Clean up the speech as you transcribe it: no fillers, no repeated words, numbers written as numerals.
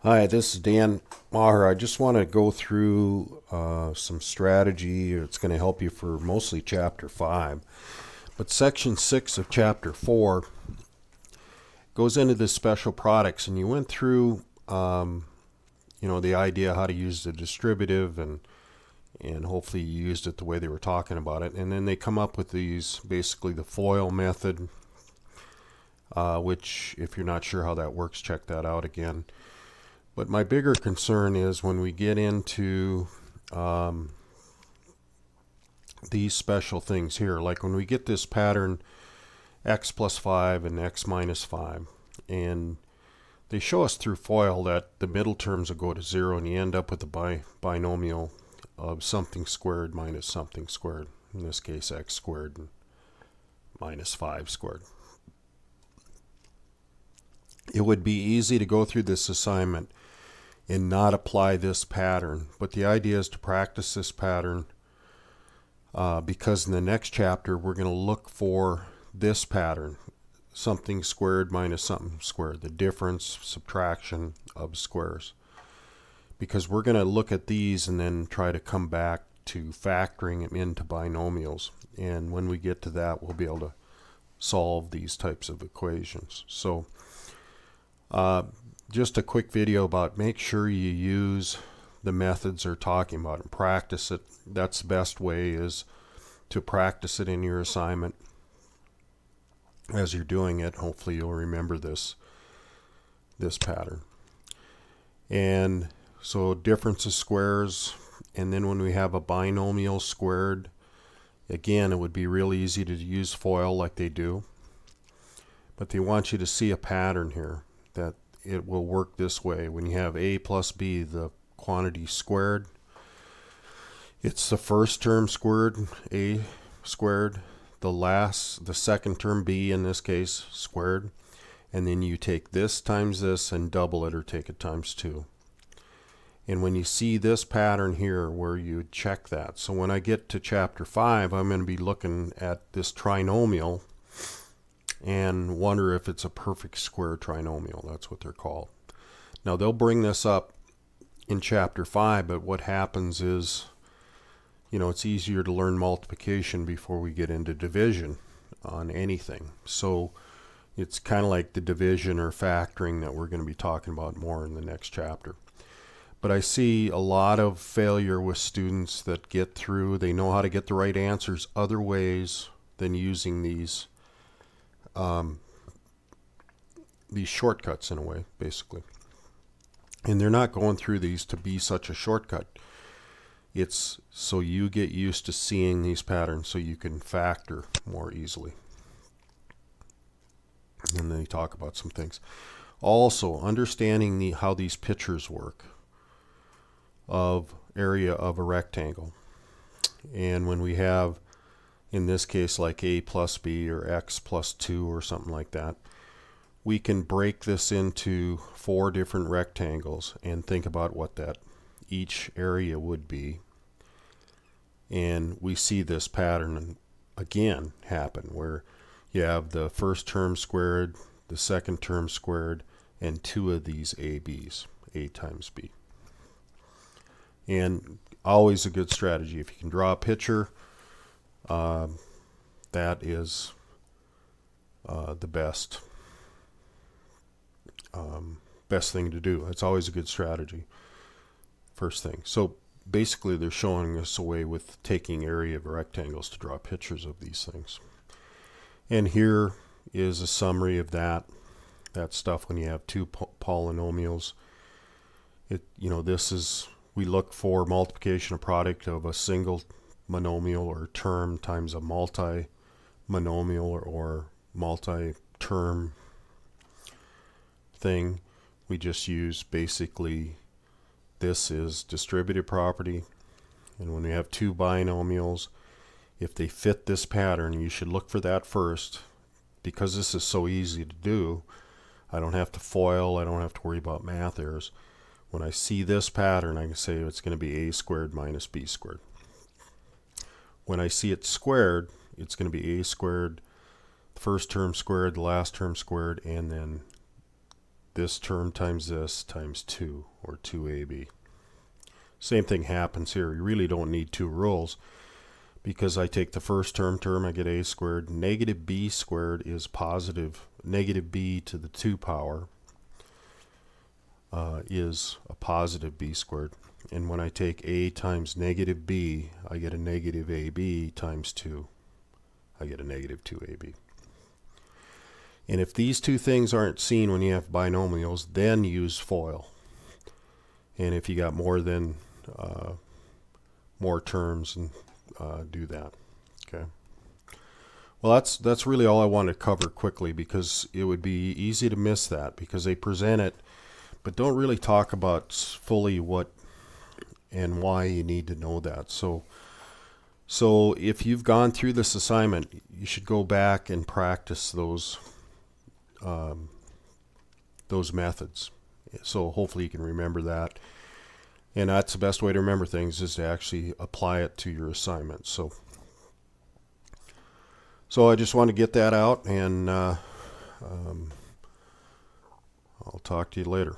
Hi, this is Dan Maher. I just want to go through some strategy. It's going to help you for mostly Chapter 5. But Section 6 of Chapter 4 goes into the special products, and you went through, the idea how to use the distributive, and hopefully you used it the way they were talking about it. And then they come up with these, basically the FOIL method, which if you're not sure how that works, check that out again. But my bigger concern is when we get into these special things here, like when we get this pattern x plus 5 and x minus 5, and they show us through FOIL that the middle terms will go to 0, and you end up with a binomial of something squared minus something squared, in this case x squared and minus 5 squared. It would be easy to go through this assignment and not apply this pattern, but the idea is to practice this pattern because in the next chapter we're going to look for this pattern, something squared minus something squared, the difference, subtraction of squares, because we're going to look at these and then try to come back to factoring them into binomials, and when we get to that we'll be able to solve these types of equations. So just a quick video about make sure you use the methods they're talking about and practice it. That's the best way, is to practice it in your assignment as you're doing it. Hopefully you'll remember this pattern. And so difference of squares, and then when we have a binomial squared, again it would be real easy to use FOIL like they do, but they want you to see a pattern here that it will work this way. When you have a plus b, the quantity squared, it's the first term squared, a squared, the second term, b in this case, squared, and then you take this times this and double it, or take it times 2. And when you see this pattern here where you check that, so when I get to chapter 5 I'm going to be looking at this trinomial and wonder if it's a perfect square trinomial. That's what they're called. Now they'll bring this up in chapter 5, but what happens is, it's easier to learn multiplication before we get into division on anything. So it's kind of like the division or factoring that we're going to be talking about more in the next chapter. But I see a lot of failure with students that get through, they know how to get the right answers other ways than using these shortcuts in a way, basically. And they're not going through these to be such a shortcut. It's so you get used to seeing these patterns so you can factor more easily. And then they talk about some things. Also, understanding how these pictures work of area of a rectangle. And when we have, in this case, like a plus b or x plus 2 or something like that, we can break this into 4 different rectangles and think about what that each area would be. And we see this pattern again happen where you have the first term squared, the second term squared, and 2 of these ABs, a times b. And always a good strategy. If you can draw a picture, that is the best thing to do. It's always a good strategy. First thing. So basically they're showing us a way with taking area of rectangles to draw pictures of these things. And here is a summary of that stuff when you have 2 polynomials. This is, we look for multiplication of product of a single monomial or term times a multi-monomial or multi-term thing. We just use basically, this is distributive property, and when we have 2 binomials, if they fit this pattern, you should look for that first. Because this is so easy to do, I don't have to FOIL, I don't have to worry about math errors. When I see this pattern, I can say it's going to be a squared minus b squared. When I see it squared, it's going to be a squared, the first term squared, the last term squared, and then this term times this times 2, or 2ab. Same thing happens here. You really don't need two rules, because I take the first term, I get a squared. Negative b squared is positive. Negative b to the 2 power is a positive b squared. And when I take a times negative b, I get a negative ab times 2. I get a negative 2ab. And if these two things aren't seen when you have binomials, then use FOIL. And if you got more than more terms, and do that. Okay. Well, that's really all I want to cover quickly, because it would be easy to miss that, because they present it but don't really talk about fully what and why you need to know that. So if you've gone through this assignment, you should go back and practice those methods. So hopefully you can remember that. And that's the best way to remember things, is to actually apply it to your assignment. So I just want to get that out, and I'll talk to you later.